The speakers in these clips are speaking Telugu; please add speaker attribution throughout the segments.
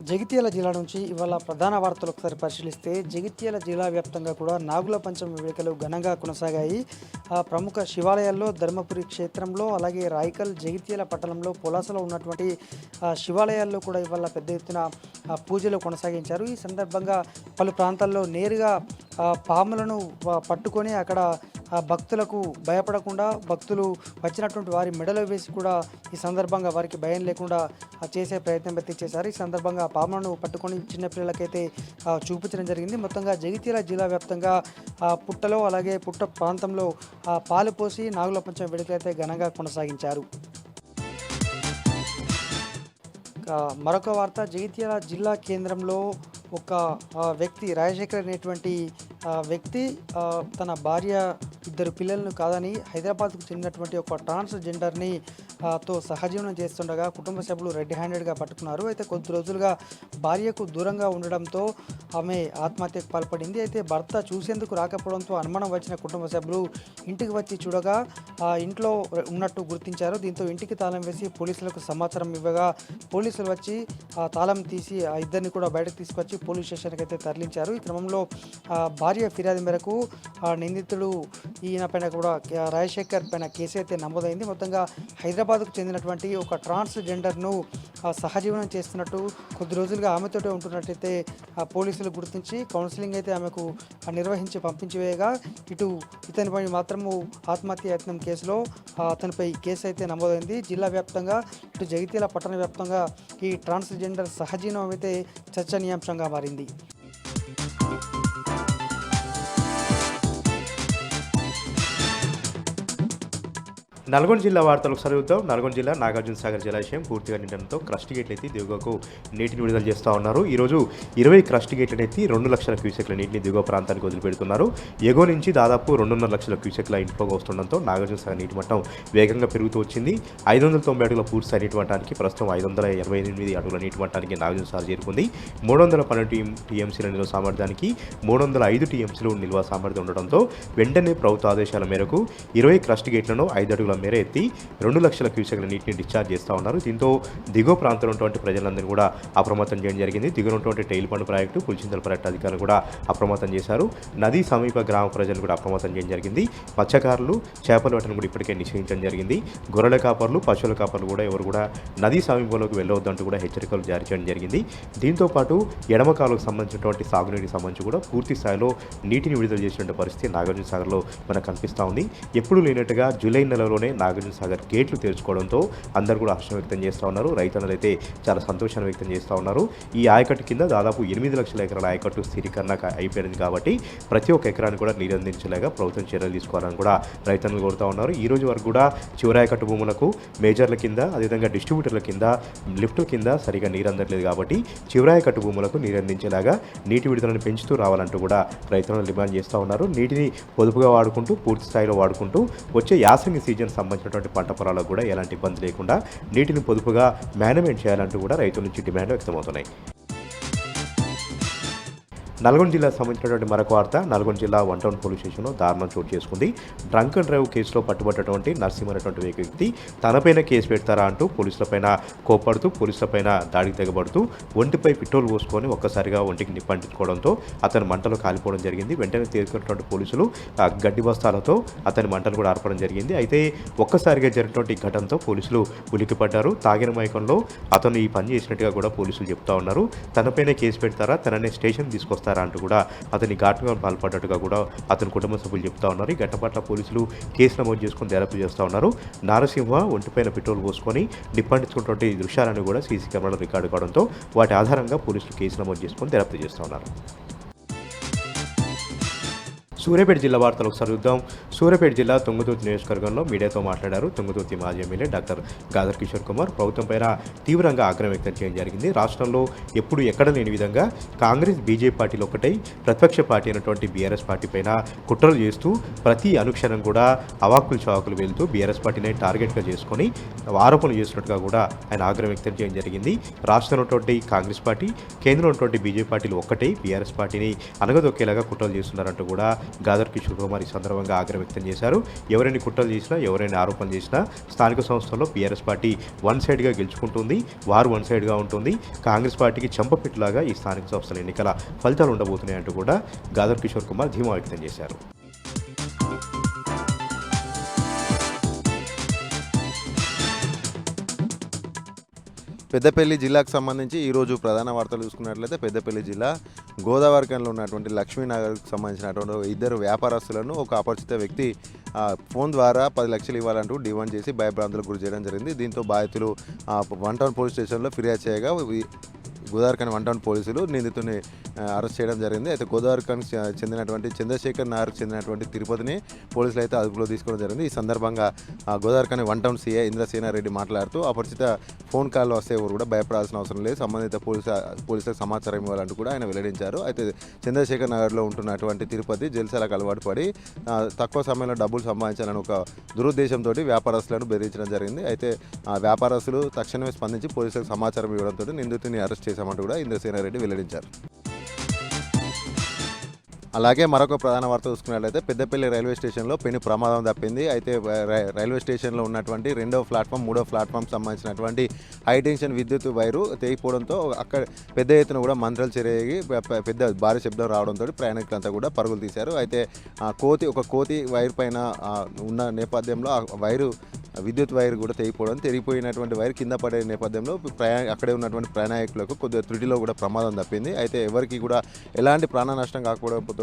Speaker 1: జగిత్యాల జిల్లా నుంచి ఇవాళ ప్రధాన వార్తలు ఒకసారి పరిశీలిస్తే జగిత్యాల జిల్లా వ్యాప్తంగా కూడా నాగుల పంచమి వేడుకలు ఘనంగా కొనసాగాయి. ప్రముఖ శివాలయాల్లో ధర్మపురి క్షేత్రంలో, అలాగే రాయికల్, జగిత్యాల పట్టణంలో, పొలాసలో ఉన్నటువంటి శివాలయాల్లో కూడా ఇవాళ పెద్ద ఎత్తున పూజలు కొనసాగించారు. ఈ సందర్భంగా పలు ప్రాంతాల్లో నేరుగా పాములను పట్టుకొని అక్కడ భక్తులకు భయపడకుండా భక్తులు వచ్చినటువంటి వారి మెడలో వేసి కూడా ఈ సందర్భంగా వారికి భయం లేకుండా చేసే ప్రయత్నం అయితే చేశారు. ఈ సందర్భంగా పాములను పట్టుకొని చిన్నపిల్లలకైతే చూపించడం జరిగింది. మొత్తంగా జగిత్యాల జిల్లా వ్యాప్తంగా పుట్టలో, అలాగే పుట్ట ప్రాంతంలో పాలు పోసి నాగుల పంచమి వేడుకలైతే ఘనంగా కొనసాగించారు. మరొక వార్త, జగిత్యాల జిల్లా కేంద్రంలో ఒక వ్యక్తి రాజశేఖర్ అనేటువంటి వ్యక్తి తన భార్య, ఇద్దరు పిల్లలను కాదని హైదరాబాద్కు చెందినటువంటి ఒక ట్రాన్స్జెండర్ని తో సహజీవనం చేస్తుండగా కుటుంబ సభ్యులు రెడ్ హ్యాండెడ్గా పట్టుకున్నారు. అయితే కొద్ది రోజులుగా భార్యకు దూరంగా ఉండడంతో ఆమె ఆత్మహత్యకు పాల్పడింది. అయితే భర్త చూసేందుకు రాకపోవడంతో అనుమానం వచ్చిన కుటుంబ సభ్యులు ఇంటికి వచ్చి చూడగా ఇంట్లో ఉన్నట్టు గుర్తించారు. దీంతో ఇంటికి తాళం వేసి పోలీసులకు సమాచారం ఇవ్వగా పోలీసులు వచ్చి తాళం తీసి ఆ ఇద్దరిని కూడా బయటకు తీసుకొచ్చి పోలీస్ స్టేషన్కి అయితే తరలించారు. ఈ క్రమంలో భార్య ఫిర్యాదు మేరకు నిందితుడు ఈయన పైన కూడా రాజశేఖర్ పైన కేసు అయితే నమోదైంది. మొత్తంగా హైదరాబాద్కు చెందినటువంటి ఒక ట్రాన్స్జెండర్ను సహజీవనం చేస్తున్నట్టు, కొద్ది రోజులుగా ఆమెతోటే ఉంటున్నట్టయితే పోలీసులు గుర్తించి కౌన్సిలింగ్ అయితే ఆమెకు నిర్వహించి పంపించి వేయగా ఇతనిపై మాత్రము ఆత్మహత్య యత్నం కేసులో అతనిపై కేసు అయితే నమోదైంది. జిల్లా వ్యాప్తంగా జగిత్యాల పట్టణ వ్యాప్తంగా ఈ ట్రాన్స్జెండర్ సహజీవనం అయితే చర్చనీయాంశంగా మారింది.
Speaker 2: నల్గొండ జిల్లా వార్తలు ఒకసారి చూద్దాం. నల్గొండ జిల్లా నాగార్జున సాగర్ జలాశయం పూర్తిగా నిండడంతో క్రస్ట్ గేట్లు ఎత్తి దిగువకు నీటిని విడుదల చేస్తూ ఉన్నారు. ఈరోజు 20 క్రస్ట్ గేట్లను ఎత్తి 2 లక్షల క్యూసెక్ల నీటిని దిగువ ప్రాంతానికి వదిలిపెడుతున్నారు. ఎగువ నుంచి దాదాపు 2.5 లక్షల క్యూసెక్ల ఇన్ఫ్లోగా వస్తుండడంతో నాగార్జున సాగర్ నీటి మట్టం వేగంగా పెరుగుతూ వచ్చింది. 590 అడుగుల పూర్తి నీటి మట్టానికి ప్రస్తుతం 588 అడుగుల నీటి మట్టానికి నాగార్జున సాగర్ చేరుకుంది. 312 టీఎంసీల నిల్వ సామర్థ్యానికి 305 టీఎంసీలు నిల్వ సామర్థ్యం ఉండడంతో వెంటనే ప్రభుత్వ ఆదేశాల మేరకు 20 క్రస్ట్ గేట్లను 5 అడుగుల మేర ఎత్తి 2 లక్షల క్యూసెక్ల నీటిని డిశ్చార్జ్ చేస్తూ ఉన్నారు. దీంతో దిగువ ప్రాంతంలో ఉన్నటువంటి ప్రజలందరినీ కూడా అప్రమత్తం చేయడం జరిగింది. దిగువ ఉన్నటువంటి టైల్పండు ప్రాజెక్టు, పులిచింతల ప్రాజెక్టు అధికారులు కూడా అప్రమత్తం చేశారు. నదీ సమీప గ్రామ ప్రజలు కూడా అప్రమత్తం చేయడం జరిగింది. మత్స్యకారులు చేపల వేటను కూడా ఇప్పటికే నిషేధించడం జరిగింది. గొర్రెల కాపర్లు, పశువుల కాపర్లు కూడా ఎవరు కూడా నదీ సమీపంలోకి వెళ్ళవద్దంటూ కూడా హెచ్చరికలు జారీ చేయడం జరిగింది. దీంతో పాటు ఎడమ కాలువకు సంబంధించినటువంటి సాగునీటికి సంబంధించి కూడా పూర్తి స్థాయిలో నీటిని విడుదల చేసినటువంటి పరిస్థితి నాగార్జున సాగర్లో మనకు కనిపిస్తూ ఉంది. ఎప్పుడు లేనట్టుగా జూలై నెలలోనే నాగార్జున సాగర్ గేట్లు తెరుచుకోవడంతో అందరూ కూడా హర్షం వ్యక్తం చేస్తూ ఉన్నారు. రైతులు అయితే చాలా సంతోషాన్ని వ్యక్తం చేస్తూ ఉన్నారు. ఈ ఆయకట్టు కింద దాదాపు 8 లక్షల ఎకరాల ఆయకట్టు స్థిరీకరణ అయిపోయింది కాబట్టి ప్రతి ఒక్క ఎకరాన్ని కూడా నీరు అందించలేగా ప్రభుత్వం చర్యలు తీసుకోవాలని కూడా రైతులను కోరుతూ ఉన్నారు. ఈ రోజు వరకు కూడా చివరి ఆయకట్టు భూములకు మేజర్ల కింద, అదేవిధంగా డిస్ట్రిబ్యూటర్ల కింద, లిఫ్టుల కింద సరిగా నీరు అందట్లేదు కాబట్టి చివరి ఆయకట్టు భూములకు నీరు అందించేలాగా నీటి విడుదలను పెంచుతూ రావాలంటూ కూడా రైతులను డిమాండ్ చేస్తూ ఉన్నారు. నీటిని పొదుపుగా వాడుకుంటూ, పూర్తి స్థాయిలో వాడుకుంటూ వచ్చే యాసంగి సీజన్ సంబంధించినటువంటి పంట పొలాలకు కూడా ఎలాంటి ఇబ్బంది లేకుండా నీటిని పొదుపుగా మేనేజ్మెంట్ చేయాలంటూ కూడా రైతుల నుంచి డిమాండ్ వ్యక్తమవుతున్నాయి. నల్గొండ జిల్లాకు సంబంధించినటువంటి మరొక వార్త, నల్గొండ జిల్లా 1 టౌన్ పోలీస్ స్టేషన్లో దారుణం చోటు చేసుకుంది. డ్రంక్ అండ్ డ్రైవ్ కేసులో పట్టుబడ్డటువంటి నర్సింహ అనేటువంటి వ్యక్తి తనపైన కేసు పెడతారా అంటూ పోలీసులపైన కోప్పడుతూ, పోలీసులపైన దాడికి తెగబడుతూ ఒంటిపై పెట్రోల్ పోసుకొని ఒక్కసారిగా ఒంటికి నిప్పంటించుకోవడంతో అతను మంటలు కాలిపోవడం జరిగింది. వెంటనే తేరుకున్నటువంటి పోలీసులు గడ్డి బస్తాలతో అతని మంటలు కూడా ఆర్పడం జరిగింది. అయితే ఒక్కసారిగా జరిగినటువంటి ఘటనతో పోలీసులు ఉలిక్కిపడ్డారు. తాగిన మైకంలో అతను ఈ పని చేసినట్టుగా కూడా పోలీసులు చెప్తా ఉన్నారు. తనపైన కేసు పెడతారా, తననే స్టేషన్ తీసుకొస్తారా అంటూ కూడా అతని ఘాటుగా పాల్పడ్డట్టుగా కూడా అతని కుటుంబ సభ్యులు చెప్తా ఉన్నారు. ఈ ఘటన పట్ల పోలీసులు కేసు నమోదు చేసుకుని దర్యాప్తు చేస్తూ ఉన్నారు. నారసింహ ఒంటిపైన పెట్రోల్ పోసుకొని నిప్పంటించుకున్నటువంటి దృశ్యాలను కూడా సీసీ కెమెరాలో రికార్డు కావడంతో వాటి ఆధారంగా పోలీసులు కేసు నమోదు చేసుకుని దర్యాప్తు చేస్తూ ఉన్నారు. సూర్యాపేట జిల్లా వార్తలు ఒకసారి చూద్దాం. సూర్యాపేట జిల్లా తుంగతుర్తి నియోజకవర్గంలో మీడియాతో మాట్లాడారు తుంగతుర్తి మాజీ ఎమ్మెల్యే డాక్టర్ గాదర్ కిషోర్ కుమార్. ప్రభుత్వం పైన తీవ్రంగా ఆగ్రహం వ్యక్తం చేయడం జరిగింది. రాష్ట్రంలో ఎప్పుడు ఎక్కడ లేని విధంగా కాంగ్రెస్, బీజేపీ పార్టీలు ఒకటై ప్రతిపక్ష పార్టీ అయినటువంటి బీఆర్ఎస్ పార్టీ పైన కుట్రలు చేస్తూ ప్రతి అనుక్షణం కూడా అవాక్కులు చవాకులు వెళ్తూ బీఆర్ఎస్ పార్టీని టార్గెట్గా చేసుకొని ఆరోపణలు చేసినట్టుగా కూడా ఆయన ఆగ్రహం వ్యక్తం చేయడం జరిగింది. రాష్ట్రంలో ఉన్నటువంటి కాంగ్రెస్ పార్టీ, కేంద్రంలో ఉన్నటువంటి బీజేపీ పార్టీలు ఒక్కటై బీఆర్ఎస్ పార్టీని అనగదొక్కేలాగా కుట్రలు చేస్తున్నారంటూ కూడా గాదర్ కిషోర్ కుమార్ ఈ సందర్భంగా ఆగ్రహం వ్యక్తం చేశారు. ఎవరైనా కుట్రలు చేసినా, ఎవరైనా ఆరోపణలు చేసినా స్థానిక సంస్థల్లో బీఆర్ఎస్ పార్టీ వన్ సైడ్గా గెలుచుకుంటుంది, వారు వన్ సైడ్గా ఉంటుంది. కాంగ్రెస్ పార్టీకి చెంపపెట్టులాగా ఈ స్థానిక సంస్థల ఎన్నికల ఫలితాలు ఉండబోతున్నాయంటూ కూడా గాదర్ కిషోర్ కుమార్ ధీమా వ్యక్తం చేశారు.
Speaker 3: పెద్దపల్లి జిల్లాకు సంబంధించి ఈరోజు ప్రధాన వార్తలు చూసుకున్నట్లయితే పెద్దపల్లి జిల్లా గోదావరికంలో ఉన్నటువంటి లక్ష్మీనగర్కు సంబంధించినటువంటి ఇద్దరు వ్యాపారస్తులను ఒక అపరిచిత వ్యక్తి ఫోన్ ద్వారా 10 లక్షలు ఇవ్వాలంటూ డిమాండ్ చేసి భయభ్రాంతులకు గురి చేయడం జరిగింది. దీంతో బాధితులు వన్ టౌన్ పోలీస్ స్టేషన్లో ఫిర్యాదు చేయగా గోదావరిఖని వన్ టౌన్ పోలీసులు నిందితుని అరెస్ట్ చేయడం జరిగింది. అయితే గోదావరిఖనికి చెందినటువంటి చంద్రశేఖర్ నగర్కి చెందినటువంటి తిరుపతిని పోలీసులు అయితే అదుపులో తీసుకోవడం జరిగింది. ఈ సందర్భంగా Godavarikhani one town CI Indrasena Reddy మాట్లాడుతూ అపరిచిత ఫోన్ కాల్ వస్తే ఎవరు కూడా భయపడాల్సిన అవసరం లేదు, సంబంధిత పోలీసులకు సమాచారం ఇవ్వాలంటూ కూడా ఆయన వెల్లడించారు. అయితే చంద్రశేఖర్ నగర్లో ఉంటున్నటువంటి తిరుపతి జల్సాలకు అలవాటు పడి తక్కువ సమయంలో డబ్బులు సంపాదించాలని ఒక దురుద్దేశంతో వ్యాపారస్తులను బెదిరించడం జరిగింది. అయితే వ్యాపారస్తులు తక్షణమే స్పందించి పోలీసులకు సమాచారం ఇవ్వడంతో నిందితుని అరెస్ట్ చేశామంటూ కూడా ఇంద్రసేనారెడ్డి వెల్లడించారు. అలాగే మరొక ప్రధాన వార్త చూసుకున్నట్లయితే పెద్దపల్లి రైల్వే స్టేషన్లో పెను ప్రమాదం తప్పింది. అయితే రైల్వే స్టేషన్లో ఉన్నటువంటి 2వ ప్లాట్ఫామ్ 3వ ప్లాట్ఫామ్ సంబంధించినటువంటి హై టెన్షన్ విద్యుత్ వైరు తెగిపోవడంతో అక్కడ పెద్ద ఎత్తున కూడా మంటలు చెరిగి పెద్ద భారీ శబ్దం రావడంతో ప్రయాణికులంతా కూడా పరుగులు తీశారు. అయితే ఒక కోతి వైర్ పైన ఉన్న నేపథ్యంలో ఆ వైరు విద్యుత్ వైర్ కూడా తెగిపోయినటువంటి వైర్ కింద పడే నేపథ్యంలో అక్కడే ఉన్నటువంటి ప్రయాణికులకు కొద్దిగా త్రుటిలో కూడా ప్రమాదం తప్పింది. అయితే ఎవరికి కూడా ఎలాంటి ప్రాణ నష్టం కాకపోవడంతో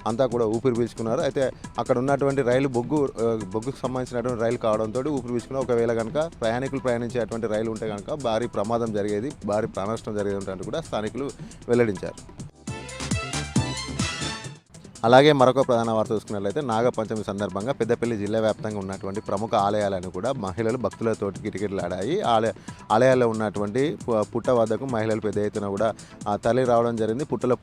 Speaker 3: అంతా కూడా ఊపిరి పీల్చుకున్నారు. అయితే అక్కడ ఉన్నటువంటి రైలు బొగ్గుకు సంబంధించినటువంటి రైలు కావడంతో ఊపిరి పీల్చుకున్న ఒకవేళ కనుక ప్రయాణికులు ప్రయాణించేటువంటి రైలు ఉంటే కనుక భారీ ప్రమాదం జరిగేది, భారీ ప్రాణ నష్టం జరిగేది ఉంటే కూడా స్థానికులు వెల్లడించారు. అలాగే మరొక ప్రధాన వార్త చూసుకున్నట్లయితే నాగపంచమి సందర్భంగా పెద్దపల్లి జిల్లా వ్యాప్తంగా ఉన్నటువంటి ప్రముఖ ఆలయాలను కూడా మహిళలు భక్తులతోటి కిటకిటలాడాయి. ఆలయాల్లో ఉన్నటువంటి పుట్ట వద్దకు మహిళలు పెద్ద ఎత్తున కూడా తల్లి రావడం జరిగింది. పుట్టలో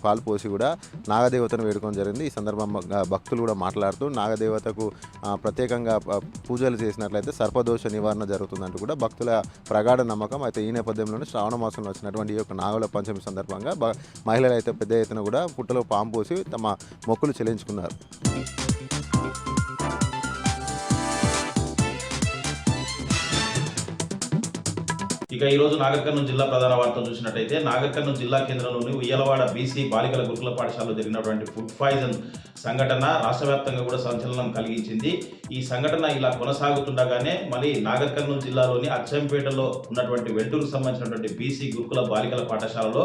Speaker 3: పాలు పోసి కూడా నాగదేవతను వేడుకోవడం జరిగింది. ఈ సందర్భంగా భక్తులు కూడా మాట్లాడుతూ నాగదేవతకు ప్రత్యేకంగా పూజలు చేసినట్లయితే సర్పదోష నివారణ జరుగుతుందంటూ కూడా భక్తుల ప్రగాఢ నమ్మకం. అయితే ఈ నేపథ్యంలోనే శ్రావణ మాసంలో వచ్చినటువంటి ఈ యొక్క నాగుల పంచమి సందర్భంగా మహిళలు అయితే పెద్ద ఎత్తున కూడా పుట్టలో పాము పోసి తమ మొక్కులు చెల్లించుకున్నారు.
Speaker 4: ఇక ఈరోజు నాగర్ కర్నూలు జిల్లా ప్రధాన వార్తలు చూసినట్టయితే నాగర్ కర్నూలు జిల్లా కేంద్రంలోని ఉయ్యలవాడ బీసీ బాలికల గురుకుల పాఠశాలలో జరిగినటువంటి ఫుడ్ పాయిజన్ సంఘటన రాష్ట్ర వ్యాప్తంగా కూడా సంచలనం కలిగించింది. ఈ సంఘటన ఇలా కొనసాగుతుండగానే మళ్ళీ నాగర్ కర్నూలు జిల్లాలోని అచ్చంపేటలో ఉన్నటువంటి వెల్టూరుకు సంబంధించినటువంటి బీసీ గురుకుల బాలికల పాఠశాలలో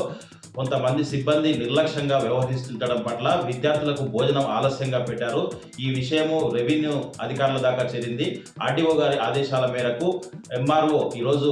Speaker 4: కొంతమంది సిబ్బంది నిర్లక్ష్యంగా వ్యవహరిస్తుండడం పట్ల విద్యార్థులకు భోజనం ఆలస్యంగా పెట్టారు. ఈ విషయము రెవెన్యూ అధికారుల దాకా చేరింది. ఆర్డీఓ గారి ఆదేశాల మేరకు ఎంఆర్ఓ ఈరోజు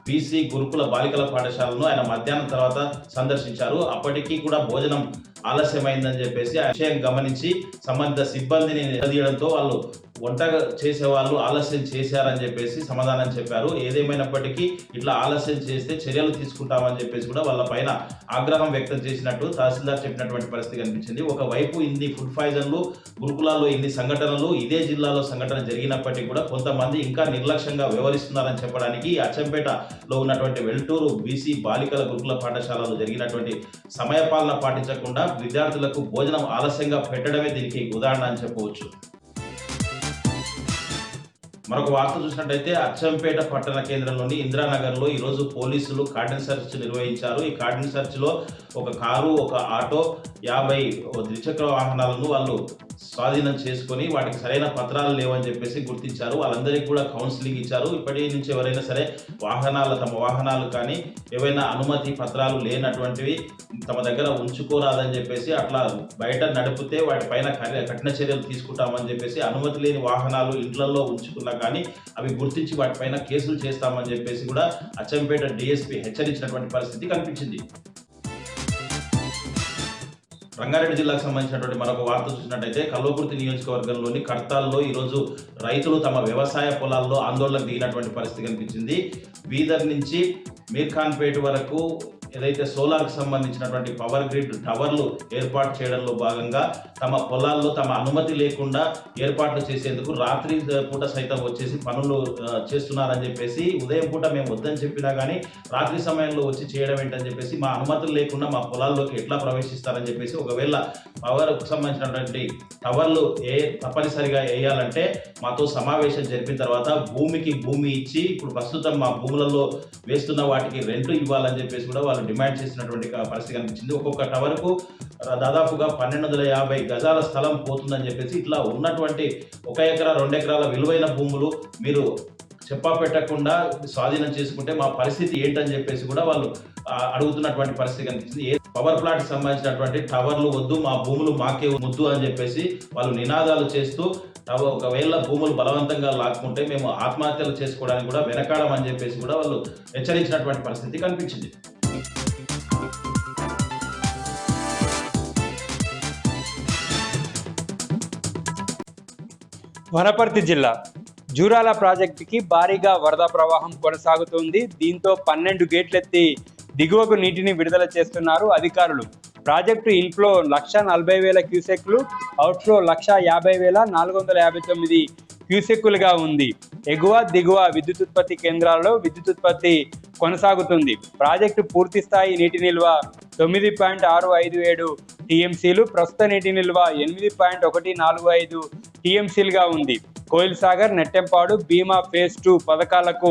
Speaker 4: బీసీ గురుకుల బాలికల పాఠశాలను ఆయన మధ్యాహ్నం తర్వాత సందర్శించారు. అప్పటికీ కూడా భోజనం ఆలస్యమైందని చెప్పేసి ఆ విషయం గమనించి సంబంధిత సిబ్బందిని నిలదీయడంతో వాళ్ళు వంట చేసేవాళ్ళు ఆలస్యం చేశారని చెప్పేసి సమాధానం చెప్పారు. ఏదేమైనప్పటికీ ఇట్లా ఆలస్యం చేస్తే చర్యలు తీసుకుంటామని చెప్పేసి కూడా వాళ్ళ పైన ఆగ్రహం వ్యక్తం చేసినట్టు తహసీల్దార్ చెప్పినటువంటి పరిస్థితి కనిపించింది. ఒకవైపు ఇన్ని ఫుడ్ పాయిజన్లు గురుకులాల్లో ఇన్ని సంఘటనలు ఇదే జిల్లాలో సంఘటన జరిగినప్పటికీ కూడా కొంతమంది ఇంకా నిర్లక్ష్యంగా వ్యవహరిస్తున్నారని చెప్పడానికి అచ్చంపేటలో ఉన్నటువంటి వెల్టూరు బీసీ బాలికల గురుకుల పాఠశాలలో జరిగినటువంటి సమయపాలన పాటించకుండా విద్యార్థులకు భోజనం ఆలస్యంగా పెట్టడమే దీనికి ఉదాహరణ అని చెప్పవచ్చు. మరొక వార్త చూసినట్టయితే అచ్చంపేట పట్టణ కేంద్రంలోని ఇందిరానగర్లో ఈరోజు పోలీసులు కార్డన్ సెర్చ్ నిర్వహించారు. ఈ కార్డన్ సెర్చ్లో ఒక కారు, ఒక ఆటో, 50 ద్విచక్ర వాహనాలను వాళ్ళు స్వాధీనం చేసుకొని వాటికి సరైన పత్రాలు లేవని చెప్పేసి గుర్తించారు. వాళ్ళందరికీ కూడా కౌన్సిలింగ్ ఇచ్చారు. ఇప్పటి నుంచి ఎవరైనా సరే తమ వాహనాలు కానీ ఏవైనా అనుమతి పత్రాలు లేనటువంటివి తమ దగ్గర ఉంచుకోరాదని చెప్పేసి, అట్లా బయట నడిపితే వాటిపైన కఠిన చర్యలు తీసుకుంటామని చెప్పేసి, అనుమతి లేని వాహనాలు ఇంట్లలో ఉంచుకున్నా కానీ అవి గుర్తించి వాటిపైన కేసులు చేస్తామని చెప్పేసి కూడా అచ్చంపేట డిఎస్పీ హెచ్చరించినటువంటి పరిస్థితి కనిపించింది. రంగారెడ్డి జిల్లాకు సంబంధించినటువంటి మరొక వార్త చూసినట్టయితే కల్వకుర్తి నియోజకవర్గంలోని కర్తాల్లో ఈరోజు రైతులు తమ వ్యవసాయ పొలాల్లో ఆందోళనకు దిగినటువంటి పరిస్థితి కనిపించింది. బీదర్ నుంచి మీర్ఖాన్పేట వరకు ఏదైతే సోలార్కి సంబంధించినటువంటి పవర్ గ్రిడ్ టవర్లు ఏర్పాటు చేయడంలో భాగంగా తమ పొలాల్లో తమ అనుమతి లేకుండా ఏర్పాట్లు చేసేందుకు రాత్రి పూట సైతం వచ్చేసి పనులు చేస్తున్నారని చెప్పేసి, ఉదయం పూట మేము వద్దని చెప్పినా కానీ రాత్రి సమయంలో వచ్చి చేయడం ఏంటని చెప్పేసి, మా అనుమతులు లేకుండా మా పొలాల్లోకి ఎట్లా ప్రవేశిస్తారని చెప్పేసి, ఒకవేళ పవర్కు సంబంధించినటువంటి టవర్లు తప్పనిసరిగా వేయాలంటే మాతో సమావేశం జరిపిన తర్వాత భూమికి భూమి ఇచ్చి ఇప్పుడు ప్రస్తుతం మా భూములలో వేస్తున్న వాటికి రెంట్ ఇవ్వాలని చెప్పేసి కూడా వాళ్ళు డిమాండ్ చేసినటువంటి పరిస్థితి కనిపించింది. ఒక్కొక్క టవర్కు దాదాపుగా 1250 గజాల స్థలం పోతుందని చెప్పేసి, ఇట్లా ఉన్నటువంటి 1 ఎకరా 2 ఎకరాల విలువైన భూములు మీరు చెప్పా పెట్టకుండా స్వాధీనం చేసుకుంటే మా పరిస్థితి ఏంటని చెప్పేసి కూడా వాళ్ళు అడుగుతున్నటువంటి పరిస్థితి కనిపిస్తుంది. ఏ పవర్ ప్లాంట్ సంబంధించినటువంటి టవర్లు వద్దు, మా భూములు మాకే ముద్దు అని చెప్పేసి వాళ్ళు నినాదాలు చేస్తూ, ఒకవేళ భూములు బలవంతంగా లాక్కుంటే మేము ఆత్మహత్యలు చేసుకోవడానికి కూడా వెనకాడమని చెప్పేసి కూడా వాళ్ళు హెచ్చరించినటువంటి పరిస్థితి కనిపించింది.
Speaker 5: వనపర్తి జిల్లా జూరాల ప్రాజెక్టుకి భారీగా వరద ప్రవాహం కొనసాగుతుంది. దీంతో 12 గేట్లెత్తి దిగువకు నీటిని విడుదల చేస్తున్నారు అధికారులు. ప్రాజెక్టు ఇన్ఫ్లో 1,40,000 క్యూసెక్లు, అవుట్ఫ్లో 1,50,459 క్యూసెక్కులుగా ఉంది. ఎగువ దిగువ విద్యుతుత్పత్తి కేంద్రాల్లో విద్యుతుత్పత్తి కొనసాగుతుంది. ప్రాజెక్టు పూర్తి స్థాయి నీటి నిల్వ 9.657 టీఎంసీలు, ప్రస్తుత నీటి నిల్వ 8.145 టీఎంసీలుగా ఉంది. కోయిల్ సాగర్, నెట్టెంపాడు, భీమా ఫేజ్ 2 పథకాలకు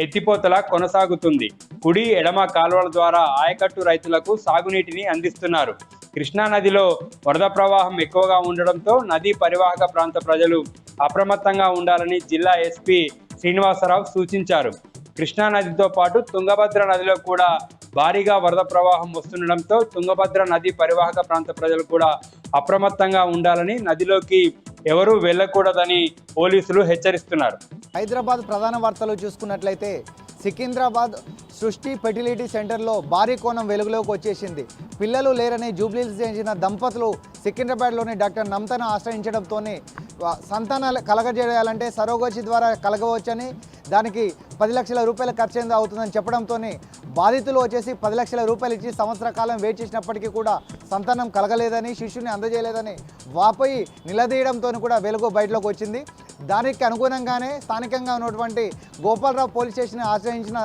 Speaker 5: ఎత్తిపోతల కొనసాగుతుంది. కుడి ఎడమ కాలువల ద్వారా ఆయకట్టు రైతులకు సాగునీటిని అందిస్తున్నారు. కృష్ణా నదిలో వరద ప్రవాహం ఎక్కువగా ఉండడంతో నదీ పరివాహక ప్రాంత ప్రజలు అప్రమత్తంగా ఉండాలని జిల్లా ఎస్పీ శ్రీనివాసరావు సూచించారు. కృష్ణా నదితో పాటు తుంగభద్ర నదిలో కూడా భారీగా వరద ప్రవాహం వస్తుండడంతో తుంగభద్ర నది పరివాహక ప్రాంత ప్రజలు కూడా అప్రమత్తంగా ఉండాలని, నదిలోకి ఎవరూ వెళ్ళకూడదని పోలీసులు హెచ్చరిస్తున్నారు.
Speaker 6: హైదరాబాద్ ప్రధాన వార్తలు చూసుకున్నట్లయితే సికింద్రాబాద్ సృష్టి ఫెర్టిలిటీ సెంటర్లో భారీ కోణం వెలుగులోకి వచ్చేసింది. పిల్లలు లేరని జూబ్లీహిల్స్ చెందిన దంపతులు సికింద్రాబాద్లోని డాక్టర్ నమ్తను ఆశ్రయించడంతోనే సంతానాలు కలగజేయాలంటే సరోగసి ద్వారా కలగవచ్చని, దానికి 10 లక్షల రూపాయల ఖర్చు అవుతుందని చెప్పడంతోనే బాధితులు వచ్చేసి 10 లక్షల రూపాయలు ఇచ్చి సంవత్సర కాలం వెయిట్ చేసినప్పటికీ కూడా సంతానం కలగలేదని, శిశువుని అందజేయలేదని వాపోయి నిలదీయడంతో కూడా వెలుగు బయటలోకి వచ్చింది. దానికి అనుగుణంగానే స్థానికంగా ఉన్నటువంటి గోపాలరావు పోలీస్ స్టేషన్ ఆశ్రయించిన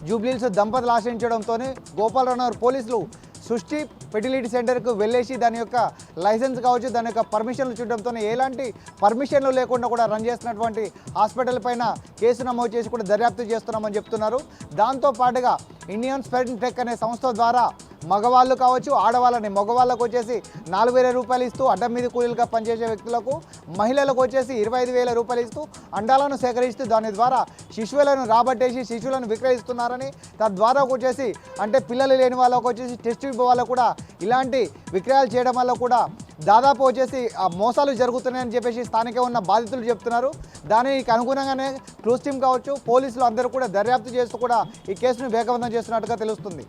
Speaker 6: జూబ్లీహిల్స్ దంపతులు ఆశ్రయించడంతో గోపాలరావు పోలీసులు సృష్టి ఫెర్టిలిటీ సెంటర్కు వెళ్ళేసి దాని యొక్క లైసెన్స్ కావచ్చు, దాని యొక్క పర్మిషన్లు చూడడంతో ఎలాంటి పర్మిషన్లు లేకుండా కూడా రన్ చేస్తున్నటువంటి హాస్పిటల్ పైన కేసు నమోదు చేసి కూడా దర్యాప్తు చేస్తున్నామని చెప్తున్నారు. దాంతో పాటుగా ఇండియన్ స్పెర్మ్ టెక్ అనే సంస్థ ద్వారా మగవాళ్ళు కావచ్చు, ఆడవాళ్ళని, మగవాళ్ళకు వచ్చేసి 4,000 రూపాయలు ఇస్తూ అడ్డం మీద కూలీలుగా పనిచేసే వ్యక్తులకు, మహిళలకు వచ్చేసి 25,000 రూపాయలు ఇస్తూ అండాలను సేకరిస్తూ దాని ద్వారా శిశువులను రాబట్టేసి శిశువులను విక్రయిస్తున్నారని, తద్వారా వచ్చేసి అంటే పిల్లలు లేని వాళ్ళకు వచ్చేసి టెస్ట్ వాళ్ళకు కూడా ఇలాంటి విక్రయాలు చేయడం వల్ల కూడా దాదాపు వచ్చేసి మోసాలు జరుగుతున్నాయని చెప్పేసి స్థానికంగా ఉన్న బాధితులు చెప్తున్నారు. దానికి అనుగుణంగానే క్లూస్ టీమ్ కావచ్చు, పోలీసులు అందరూ కూడా దర్యాప్తు చేస్తూ కూడా ఈ కేసును వేగవంతం చేస్తున్నట్టుగా తెలుస్తుంది.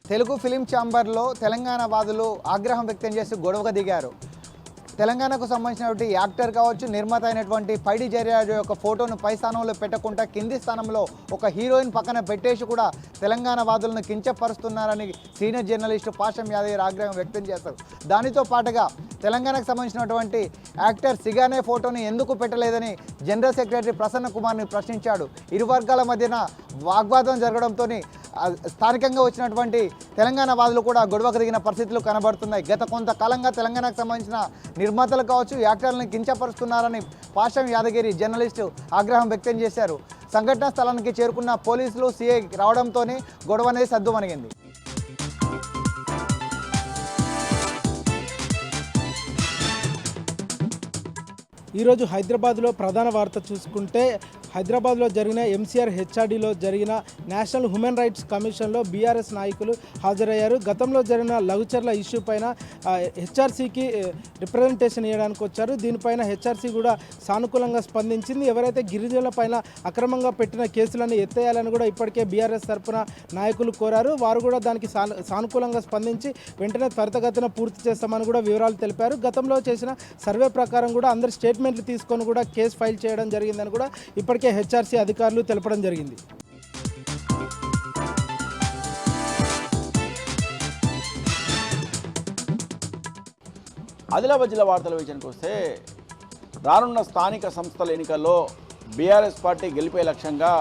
Speaker 6: తెలుగు ఫిలిం ఛాంబర్లో తెలంగాణ వాదులు ఆగ్రహం వ్యక్తం చేసి గొడవగా దిగారు. తెలంగాణకు సంబంధించినటువంటి యాక్టర్ కావచ్చు, నిర్మాత అయినటువంటి పైడి జయరాజు యొక్క ఫోటోను పై స్థానంలో పెట్టకుండా కింది స్థానంలో ఒక హీరోయిన్ పక్కన పెట్టేసి కూడా తెలంగాణ వాదులను కించపరుస్తున్నారని సీనియర్ జర్నలిస్టు పాషం యాదయ్య ఆగ్రహం వ్యక్తం చేశారు. దానితో పాటుగా తెలంగాణకు సంబంధించినటువంటి యాక్టర్ సిగానే ఫోటోని ఎందుకు పెట్టలేదని జనరల్ సెక్రటరీ ప్రసన్న కుమార్ని ప్రశ్నించాడు. ఇరు వర్గాల మధ్యన వాగ్వాదం జరగడంతో స్థానికంగా వచ్చినటువంటి తెలంగాణ వాదులు కూడా గొడవకు దిగిన పరిస్థితులు కనబడుతున్నాయి. గత కొంతకాలంగా తెలంగాణకు సంబంధించిన నిర్మాతలు కావచ్చు, యాక్టర్లను కించపరుస్తున్నారని పాషం యాదగిరి జర్నలిస్టు ఆగ్రహం వ్యక్తం చేశారు. సంఘటనా స్థలానికి చేరుకున్న పోలీసులు సిఐ రావడంతోనే గొడవ అనేది సద్దుమణిగింది.
Speaker 7: ఈరోజు హైదరాబాద్లో ప్రధాన వార్త చూసుకుంటే, హైదరాబాద్లో జరిగిన ఎంసీఆర్ హెచ్ఆర్డీలో జరిగిన నేషనల్ హ్యూమన్ రైట్స్ కమిషన్లో బీఆర్ఎస్ నాయకులు హాజరయ్యారు. గతంలో జరిగిన లఘుచర్ల ఇష్యూ పైన హెచ్ఆర్సీకి రిప్రజెంటేషన్ ఇవ్వడానికి వచ్చారు. దీనిపైన హెచ్ఆర్సీ కూడా సానుకూలంగా స్పందించింది. ఎవరైతే గిరిజనుల పైన అక్రమంగా పెట్టిన కేసులను ఎత్తేయాలని కూడా ఇప్పటికే బీఆర్ఎస్ తరఫున నాయకులు కోరారు. వారు కూడా దానికి సానుకూలంగా స్పందించి వెంటనే త్వరితగతిన పూర్తి చేస్తామని కూడా వివరాలు తెలిపారు. గతంలో చేసిన సర్వే ప్రకారం కూడా అందరి స్టేట్మెంట్లు తీసుకొని కూడా కేసు ఫైల్ చేయడం జరిగిందని కూడా ఇప్పటికే హెచ్ఆర్సీ అధికారులు తెలపడం జరిగింది.
Speaker 8: ఆదిలాబాద్ జిల్లా వార్తల విషయానికి వస్తే రానున్న స్థానిక సంస్థల ఎన్నికల్లో బీఆర్ఎస్ పార్టీ గెలిపే లక్ష్యంగా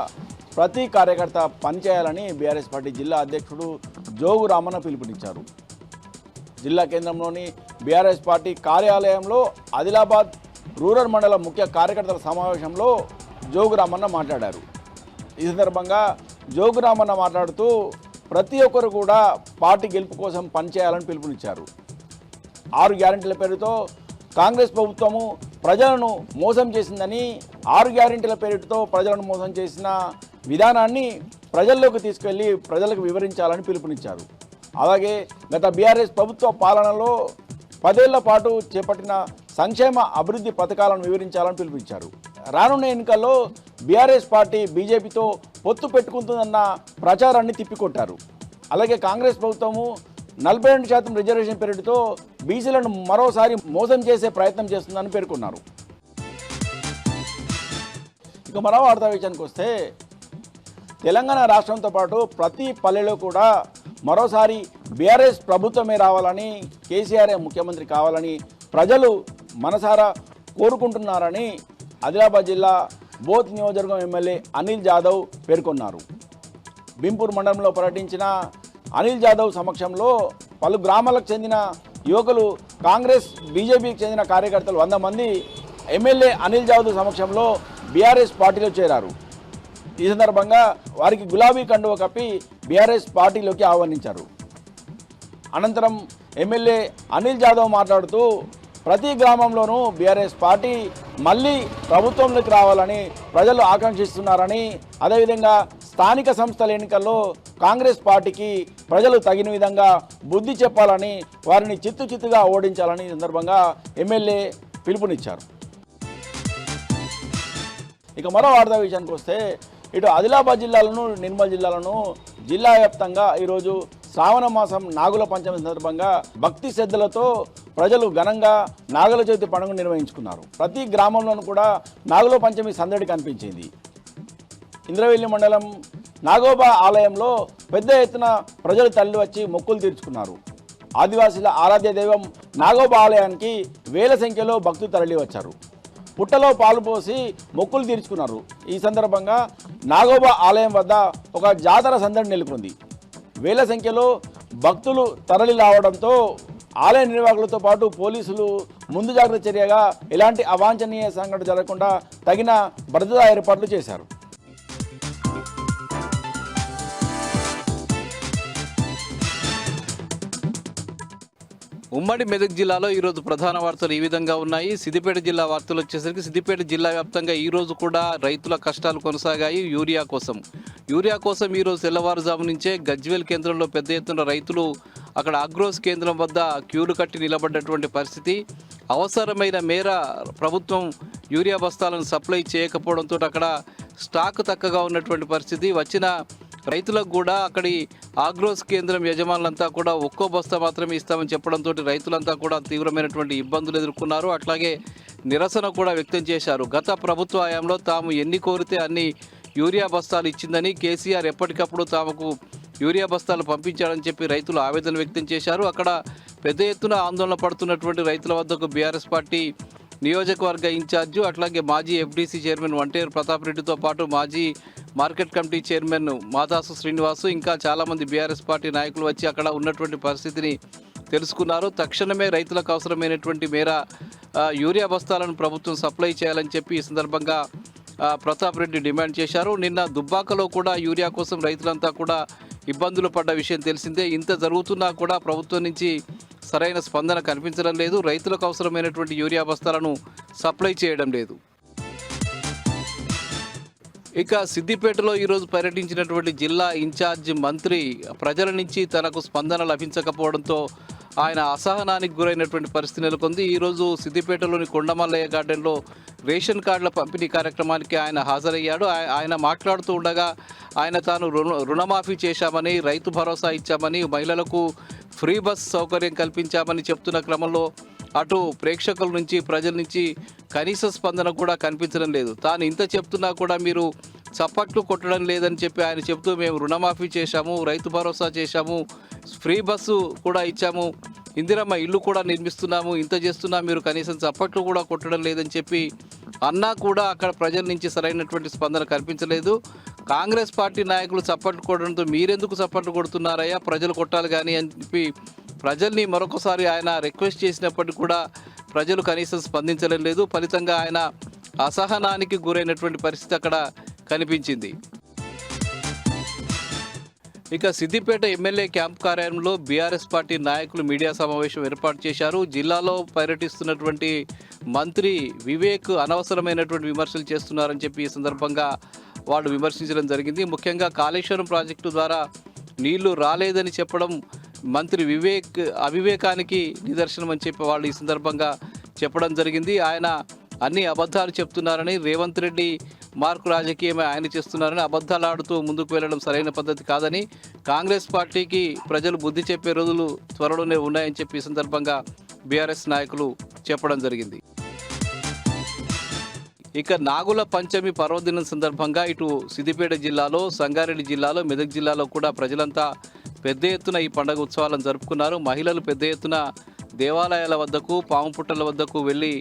Speaker 8: ప్రతి కార్యకర్త పనిచేయాలని బీఆర్ఎస్ పార్టీ జిల్లా అధ్యక్షుడు జోగు రామన్న పిలుపునిచ్చారు. జిల్లా కేంద్రంలోని బీఆర్ఎస్ పార్టీ కార్యాలయంలో ఆదిలాబాద్ రూరల్ మండల ముఖ్య కార్యకర్తల సమావేశంలో జోగు రామన్న మాట్లాడారు. ఈ సందర్భంగా జోగు రామన్న మాట్లాడుతూ ప్రతి ఒక్కరు కూడా పార్టీ గెలుపు కోసం పనిచేయాలని పిలుపునిచ్చారు. 6 గ్యారెంటీల పేరుతో కాంగ్రెస్ ప్రభుత్వము ప్రజలను మోసం చేసిందని, 6 గ్యారెంటీల పేరుతో ప్రజలను మోసం చేసిన విధానాన్ని ప్రజల్లోకి తీసుకెళ్లి ప్రజలకు వివరించాలని పిలుపునిచ్చారు. అలాగే గత బీఆర్ఎస్ ప్రభుత్వ పాలనలో 10 ఏళ్ల పాటు చేపట్టిన సంక్షేమ అభివృద్ధి పథకాలను వివరించాలని పిలుపునిచ్చారు. రానున్న ఎన్నికల్లో బీఆర్ఎస్ పార్టీ బీజేపీతో పొత్తు పెట్టుకుంటుందన్న ప్రచారాన్ని తిప్పికొట్టారు. అలాగే కాంగ్రెస్ ప్రభుత్వము 42% రిజర్వేషన్ పేరుతో బీసీలను మరోసారి మోసం చేసే ప్రయత్నం చేస్తుందని పేర్కొన్నారు. ఇక మరో వార్తా విషయానికి వస్తే తెలంగాణ రాష్ట్రంతో పాటు ప్రతి పల్లెలో కూడా మరోసారి బీఆర్ఎస్ ప్రభుత్వమే రావాలని, కేసీఆర్ ముఖ్యమంత్రి కావాలని ప్రజలు మనసారా కోరుకుంటున్నారని ఆదిలాబాద్ జిల్లా బోత్ నియోజకవర్గం ఎమ్మెల్యే అనిల్ జాదవ్ పేర్కొన్నారు. భీంపూర్ మండలంలో పర్యటించిన అనిల్ జాదవ్ సమక్షంలో పలు గ్రామాలకు చెందిన యువకులు, కాంగ్రెస్ బీజేపీకి చెందిన కార్యకర్తలు 100 మంది ఎమ్మెల్యే అనిల్ జాదవ్ సమక్షంలో బీఆర్ఎస్ పార్టీలో చేరారు. ఈ సందర్భంగా వారికి గులాబీ కండువ కప్పి బీఆర్ఎస్ పార్టీలోకి ఆహ్వానించారు. అనంతరం ఎమ్మెల్యే అనిల్ జాదవ్ మాట్లాడుతూ ప్రతి గ్రామంలోనూ బీఆర్ఎస్ పార్టీ మళ్ళీ ప్రభుత్వంలోకి రావాలని ప్రజలు ఆకాంక్షిస్తున్నారని, అదేవిధంగా స్థానిక సంస్థల ఎన్నికల్లో కాంగ్రెస్ పార్టీకి ప్రజలు తగిన విధంగా బుద్ధి చెప్పాలని, వారిని చిత్తుగా ఓడించాలని ఈ సందర్భంగా ఎమ్మెల్యే పిలుపునిచ్చారు. ఇక మరో వార్తా విషయానికి వస్తే ఇటు ఆదిలాబాద్ జిల్లాలను, నిర్మల్ జిల్లాలను జిల్లా వ్యాప్తంగా ఈరోజు శ్రావణ మాసం నాగుల పంచమి సందర్భంగా భక్తి శ్రద్ధలతో ప్రజలు ఘనంగా నాగుల చవితి పండుగ నిర్వహించుకున్నారు. ప్రతి గ్రామంలోనూ కూడా నాగుల పంచమి సందడి కనిపించింది. ఇంద్రవెల్లి మండలం నాగోబా ఆలయంలో పెద్ద ఎత్తున ప్రజలు తరలి వచ్చి మొక్కులు తీర్చుకున్నారు. ఆదివాసీల ఆరాధ్య దైవం నాగోబా ఆలయానికి వేల సంఖ్యలో భక్తులు తరలి వచ్చారు. పుట్టలో పాలు పోసి మొక్కులు తీర్చుకున్నారు. ఈ సందర్భంగా నాగోబా ఆలయం వద్ద ఒక జాతర సందడి నెలకొంది. వేల సంఖ్యలో భక్తులు తరలి రావడంతో ఆలయ నిర్వాహకులతో పాటు పోలీసులు ముందు జాగ్రత్త చర్యగా ఎలాంటి అవాంఛనీయ సంఘటన జరగకుండా తగిన భద్రతా ఏర్పాట్లు చేశారు.
Speaker 9: ఉమ్మడి మెదక్ జిల్లాలో ఈరోజు ప్రధాన వార్తలు ఈ విధంగా ఉన్నాయి. సిద్దిపేట జిల్లా వార్తలు వచ్చేసరికి సిద్దిపేట జిల్లా వ్యాప్తంగా ఈరోజు కూడా రైతుల కష్టాలు కొనసాగాయి. యూరియా కోసం ఈరోజు తెల్లవారుజాము నుంచే గజ్వేల్ కేంద్రంలో పెద్ద ఎత్తున రైతులు అక్కడ అగ్రోస్ కేంద్రం వద్ద క్యూలు కట్టి నిలబడ్డటువంటి పరిస్థితి. అవసరమైన మేర ప్రభుత్వం యూరియా బస్తాలను సప్లై చేయకపోవడంతో అక్కడ స్టాక్ తక్కువగా ఉన్నటువంటి పరిస్థితి. వచ్చిన రైతులకు కూడా అక్కడి ఆగ్రోస్ కేంద్రం యజమానులంతా కూడా ఒక్కో బస్తా మాత్రమే ఇస్తామని చెప్పడంతో రైతులంతా కూడా తీవ్రమైనటువంటి ఇబ్బందులు ఎదుర్కొన్నారు. అట్లాగే నిరసన కూడా వ్యక్తం చేశారు. గత ప్రభుత్వ హయాంలో తాము ఎన్ని కోరితే అన్ని యూరియా బస్తాలు ఇచ్చిందని, కేసీఆర్ ఎప్పటికప్పుడు తాముకు యూరియా బస్తాలు పంపించాడని చెప్పి రైతులు ఆవేదన వ్యక్తం చేశారు. అక్కడ పెద్ద ఎత్తున ఆందోళన పడుతున్నటువంటి రైతుల వద్దకు బీఆర్ఎస్ పార్టీ నియోజకవర్గ ఇన్ఛార్జు, అట్లాగే మాజీ ఎఫ్డీసీ చైర్మన్ వంటేరు ప్రతాప్ రెడ్డితో పాటు మాజీ market committee chairman Madasu Srinivasu, ఇంకా చాలామంది బీఆర్ఎస్ పార్టీ నాయకులు వచ్చి అక్కడ ఉన్నటువంటి పరిస్థితిని తెలుసుకున్నారు. తక్షణమే రైతులకు అవసరమైనటువంటి మేర యూరియా బస్తాలను ప్రభుత్వం సప్లై చేయాలని చెప్పి ఈ సందర్భంగా ప్రతాప్ రెడ్డి డిమాండ్ చేశారు. నిన్న దుబ్బాకలో కూడా యూరియా కోసం రైతులంతా కూడా ఇబ్బందులు పడ్డ విషయం తెలిసిందే. ఇంత జరుగుతున్నా కూడా ప్రభుత్వం నుంచి సరైన స్పందన కనిపించడం లేదు. రైతులకు అవసరమైనటువంటి యూరియా బస్తాలను సప్లై చేయడం లేదు. ఇక సిద్దిపేటలో ఈరోజు పర్యటించినటువంటి జిల్లా ఇన్ఛార్జ్ మంత్రి ప్రజల నుంచి తనకు స్పందన లభించకపోవడంతో ఆయన అసహనానికి గురైనటువంటి పరిస్థితి నెలకొంది. ఈరోజు సిద్దిపేటలోని కొండమల్లయ్య గార్డెన్లో రేషన్ కార్డుల పంపిణీ కార్యక్రమానికి ఆయన హాజరయ్యాడు. ఆయన మాట్లాడుతూ ఉండగా ఆయన తాను రుణమాఫీ చేశామని, రైతు భరోసా ఇచ్చామని, మహిళలకు ఫ్రీ బస్ సౌకర్యం కల్పించామని చెప్తున్న క్రమంలో అటు ప్రేక్షకుల నుంచి, ప్రజల నుంచి కనీస స్పందన కూడా కనిపించడం లేదు. తాను ఇంత చెప్తున్నా కూడా మీరు చప్పట్లు కొట్టడం లేదని చెప్పి ఆయన చెప్తూ మేము రుణమాఫీ చేశాము, రైతు భరోసా చేశాము, ఫ్రీ బస్సు కూడా ఇచ్చాము, ఇందిరమ్మ ఇల్లు కూడా నిర్మిస్తున్నాము, ఇంత చేస్తున్నా, మీరు కనీసం చప్పట్లు కూడా కొట్టడం లేదని చెప్పి అన్నా కూడా అక్కడ ప్రజల నుంచి సరైనటువంటి స్పందన కనిపించలేదు. కాంగ్రెస్ పార్టీ నాయకులు చప్పట్లు కొట్టడంతో మీరెందుకు చప్పట్లు కొడుతున్నారయ్యా, ప్రజలు కొట్టాలి కానీ అని చెప్పి ప్రజల్ని మరొకసారి ఆయన రిక్వెస్ట్ చేసినప్పటికీ కూడా ప్రజలు కనీసం స్పందించడం లేదు. ఫలితంగా ఆయన అసహనానికి గురైనటువంటి పరిస్థితి అక్కడ కనిపించింది. ఇక సిద్దిపేట ఎమ్మెల్యే క్యాంప్ కార్యాలయంలో బీఆర్ఎస్ పార్టీ నాయకులు మీడియా సమావేశం ఏర్పాటు చేశారు. జిల్లాలో పర్యటిస్తున్నటువంటి మంత్రి వివేక్ అనవసరమైనటువంటి విమర్శలు చేస్తున్నారని చెప్పి ఈ సందర్భంగా వాళ్ళు విమర్శించడం జరిగింది. ముఖ్యంగా కాళేశ్వరం ప్రాజెక్టు ద్వారా నీళ్లు రాలేదని చెప్పడం మంత్రి వివేక్ అవివేకానికి నిదర్శనం అని చెప్పి వాళ్ళు ఈ సందర్భంగా చెప్పడం జరిగింది. ఆయన అన్ని అబద్ధాలు చెప్తున్నారని, రేవంత్ రెడ్డి మార్కు రాజకీయమే ఆయన చేస్తున్నారని, అబద్ధాలు ఆడుతూ ముందుకు వెళ్ళడం సరైన పద్ధతి కాదని, కాంగ్రెస్ పార్టీకి ప్రజలు బుద్ధి చెప్పే రోజులు త్వరలోనే ఉన్నాయని చెప్పి ఈ సందర్భంగా బీఆర్ఎస్ నాయకులు చెప్పడం జరిగింది. ఇక నాగుల పంచమి పర్వదినం సందర్భంగా ఇటు సిద్దిపేట జిల్లాలో, సంగారెడ్డి జిల్లాలో, మెదక్ జిల్లాలో కూడా ప్రజలంతా పెద్ద ఎత్తున ఈ పండుగ ఉత్సవాలను జరుపుకున్నారు. మహిళలు పెద్ద ఎత్తున దేవాలయాల వద్దకు, పాము పుట్టల వద్దకు వెళ్ళి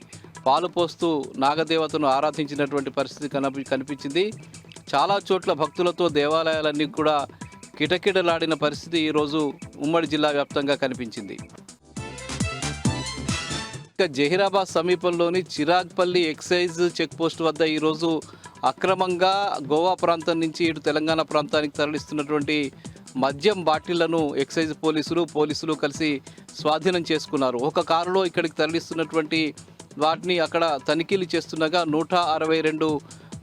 Speaker 9: పాలు పోస్తూ నాగదేవతను ఆరాధించినటువంటి పరిస్థితి కనిపించింది. చాలా చోట్ల భక్తులతో దేవాలయాలన్నీ కూడా కిటకిటలాడిన పరిస్థితి ఈరోజు ఉమ్మడి జిల్లా వ్యాప్తంగా కనిపించింది. ఇక జహీరాబాద్ సమీపంలోని చిరాగ్పల్లి ఎక్సైజ్ చెక్ పోస్ట్ వద్ద ఈరోజు అక్రమంగా గోవా ప్రాంతం నుంచి ఇటు తెలంగాణ ప్రాంతానికి తరలిస్తున్నటువంటి మద్యం బాటిళ్లను ఎక్సైజ్ పోలీసులు కలిసి స్వాధీనం చేసుకున్నారు. ఒక కారులో ఇక్కడికి తరలిస్తున్నటువంటి వాటిని అక్కడ తనిఖీలు చేస్తుండగా 162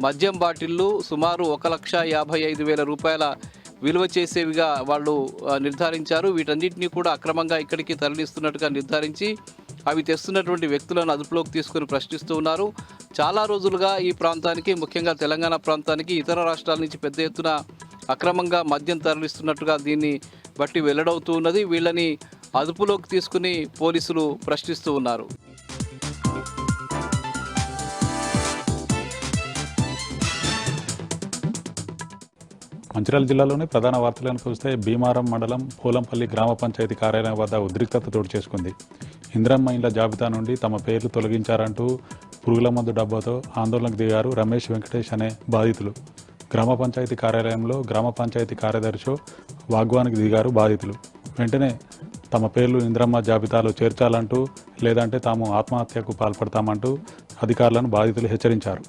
Speaker 9: మద్యం బాటిళ్లు సుమారు 1,55,000 రూపాయల విలువ చేసేవిగా వాళ్ళు నిర్ధారించారు. వీటన్నిటినీ కూడా అక్రమంగా ఇక్కడికి తరలిస్తున్నట్టుగా నిర్ధారించి అవి తెస్తున్నటువంటి వ్యక్తులను అదుపులోకి తీసుకుని ప్రశ్నిస్తూ ఉన్నారు. చాలా రోజులుగా ఈ ప్రాంతానికి, ముఖ్యంగా తెలంగాణ ప్రాంతానికి ఇతర రాష్ట్రాల నుంచి పెద్ద ఎత్తున అక్రమంగా మద్యం తరలిస్తున్నట్టుగా దీన్ని బట్టి వెల్లడవుతూ ఉన్నది. వీళ్ళని అదుపులోకి తీసుకుని పోలీసులు ప్రశ్నిస్తూ ఉన్నారు.
Speaker 10: మంచిర్యాల జిల్లాలోని ప్రధాన వార్తలను చూస్తే భీమారం మండలం పోలంపల్లి గ్రామ పంచాయతీ కార్యాలయం వద్ద ఉద్రిక్తత చోటు చేసుకుంది. ఇందిరమ్మ ఇండ్ల జాబితా నుండి తమ పేర్లు తొలగించారంటూ పురుగుల మందు డబ్బాతో ఆందోళనకు దిగారు రమేష్, వెంకటేష్ అనే బాధితులు. గ్రామ పంచాయతీ కార్యాలయంలో గ్రామ పంచాయతీ కార్యదర్శి వాగ్వానికి దిగారు బాధితులు. వెంటనే తమ పేర్లు ఇందిరమ్మ జాబితాలో చేర్చాలంటూ, లేదంటే తాము ఆత్మహత్యకు పాల్పడతామంటూ అధికారులను బాధితులు హెచ్చరించారు.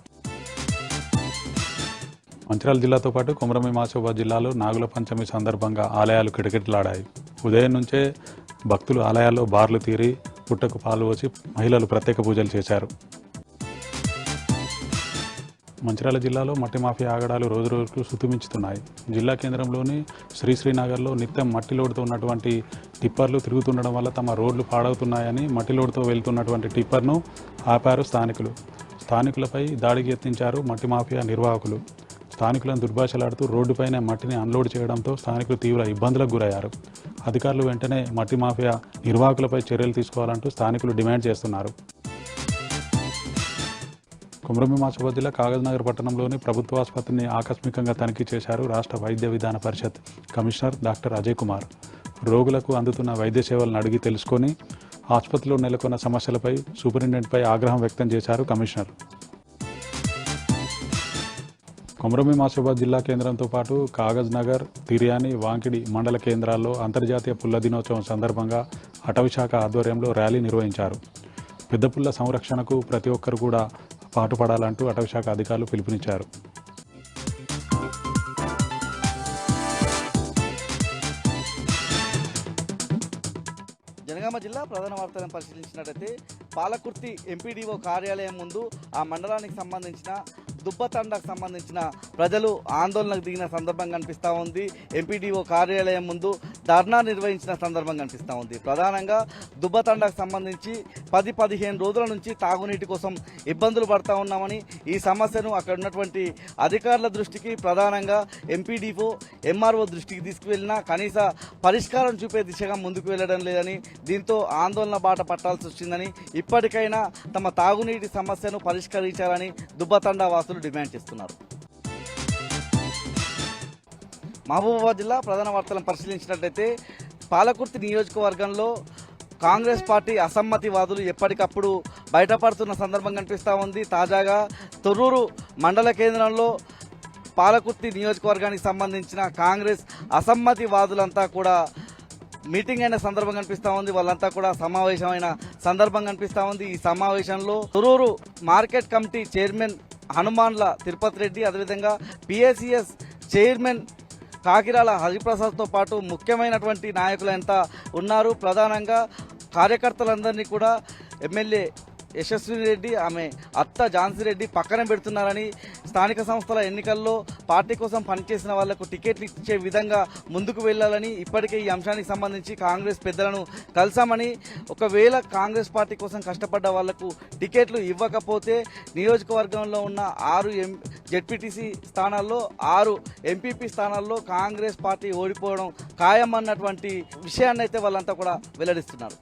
Speaker 10: మంచిర్యాల జిల్లాతో పాటు కొమరంభీం ఆసిఫాబాద్ జిల్లాలో నాగుల పంచమి సందర్భంగా ఆలయాలు కిటకిటలాడాయి. ఉదయం నుంచే భక్తులు ఆలయాల్లో బార్లు తీరి పుట్టకు పాలు పోసి మహిళలు ప్రత్యేక పూజలు చేశారు. మంచిర్యాల జిల్లాలో మట్టి మాఫియా ఆగడాలు రోజు రోజుకు శృతిమించుతున్నాయి. జిల్లా కేంద్రంలోని శ్రీనగర్లో నిత్యం మట్టి లోడుతో ఉన్నటువంటి టిప్పర్లు తిరుగుతుండడం వల్ల తమ రోడ్లు పాడవుతున్నాయని మట్టి లోడుతో వెళ్తున్నటువంటి టిప్పర్ను ఆపారు స్థానికులు. స్థానికులపై దాడికి యత్నించారు మట్టి మాఫియా నిర్వాహకులు. స్థానికులను దుర్భాషలాడుతూ రోడ్డుపైనే మట్టిని అన్లోడ్ చేయడంతో స్థానికులు తీవ్ర ఇబ్బందులకు గురయ్యారు. అధికారులు వెంటనే మట్టి మాఫియా నిర్వాహకులపై చర్యలు తీసుకోవాలంటూ స్థానికులు డిమాండ్ చేస్తున్నారు. కొమరంభీం ఆసిఫాబాద్ జిల్లా కాగజ్నగర్ పట్టణంలోని ప్రభుత్వ ఆసుపత్రిని ఆకస్మికంగా తనిఖీ చేశారు రాష్ట్ర వైద్య విధాన పరిషత్ కమిషనర్ డాక్టర్ అజయ్ కుమార్. రోగులకు అందుతున్న వైద్య సేవలను అడిగి తెలుసుకొని ఆసుపత్రిలో నెలకొన్న సమస్యలపై సూపరింటెండెంట్పై ఆగ్రహం వ్యక్తం చేశారు కమిషనర్. కొమరంభీం ఆసిఫాబాద్ జిల్లా కేంద్రంతో పాటు కాగజ్నగర్, తిర్యాని, వాంకిడి మండల కేంద్రాల్లో అంతర్జాతీయ పుల్ల దినోత్సవం సందర్భంగా అటవీశాఖ ఆధ్వర్యంలో ర్యాలీ నిర్వహించారు. పెద్ద పుల్ల సంరక్షణకు ప్రతి ఒక్కరు కూడా పాటుపడాలంటూ అటవీశాఖ అధికారులు పిలుపునిచ్చారు.
Speaker 11: జనగామ జిల్లా ప్రధాన వార్తలను పరిశీలించినట్లయితే పాలకుర్తి ఎంపీడీఓ కార్యాలయం ముందు ఆ మండలానికి సంబంధించిన దుబ్బతండకు సంబంధించిన ప్రజలు ఆందోళనకు దిగిన సందర్భం కనిపిస్తూ ఉంది. ఎంపీడీఓ కార్యాలయం ముందు ధర్నా నిర్వహించిన సందర్భం కనిపిస్తూ ఉంది. ప్రధానంగా దుబ్బతండకు సంబంధించి 10-15 రోజుల నుంచి తాగునీటి కోసం ఇబ్బందులు పడుతూ ఉన్నామని, ఈ సమస్యను అక్కడ ఉన్నటువంటి అధికారుల దృష్టికి, ప్రధానంగా ఎంపీడీఓ, ఎంఆర్ఓ దృష్టికి తీసుకువెళ్ళినా కనీస పరిష్కారం చూపే దిశగా ముందుకు వెళ్ళడం లేదని, దీంతో ఆందోళన బాట పట్టాల్సి వచ్చిందని, ఇప్పటికైనా తమ తాగునీటి సమస్యను పరిష్కరించాలని దుబ్బతండా వాసులు డిమాండ్ చేస్తున్నారు. మహబూబాబాద్ జిల్లా ప్రధాన వార్తలను పరిశీలించినట్లయితే పాలకుర్తి నియోజకవర్గంలో కాంగ్రెస్ పార్టీ అసమ్మతివాదులు ఎప్పటికప్పుడు బయటపడుతున్న సందర్భం కనిపిస్తూ ఉంది. తాజాగా తొర్రూరు మండల కేంద్రంలో పాలకుర్తి నియోజకవర్గానికి సంబంధించిన కాంగ్రెస్ అసమ్మతివాదులంతా కూడా మీటింగ్ అయిన సందర్భం కనిపిస్తూ ఉంది. వాళ్ళంతా కూడా సమావేశమైన సందర్భం కనిపిస్తూ ఉంది. ఈ సమావేశంలో తొర్రూరు మార్కెట్ కమిటీ చైర్మన్ హనుమాన్ల తిరుపతి రెడ్డి, అదేవిధంగా పిఎసిఎస్ చైర్మన్ కాకిరాల హరిప్రసాద్తో పాటు ముఖ్యమైనటువంటి నాయకులంతా ఉన్నారు. ప్రధానంగా కార్యకర్తలందరినీ కూడా ఎమ్మెల్యే యశస్విని రెడ్డి, ఆమె అత్త ఝాన్సీ రెడ్డి పక్కన పెడుతున్నారని, స్థానిక సంస్థల ఎన్నికల్లో పార్టీ కోసం పనిచేసిన వాళ్లకు టికెట్లు ఇచ్చే విధంగా ముందుకు వెళ్లాలని, ఇప్పటికే ఈ అంశానికి సంబంధించి కాంగ్రెస్ పెద్దలను కలిసామని, ఒకవేళ కాంగ్రెస్ పార్టీ కోసం కష్టపడ్డ వాళ్లకు టికెట్లు ఇవ్వకపోతే నియోజకవర్గంలో ఉన్న 6 జెడ్పీటీసీ స్థానాల్లో 6 ఎంపీపీ స్థానాల్లో కాంగ్రెస్ పార్టీ ఓడిపోవడం ఖాయమన్నటువంటి విషయాన్ని అయితే వాళ్ళంతా కూడా వెల్లడిస్తున్నారు.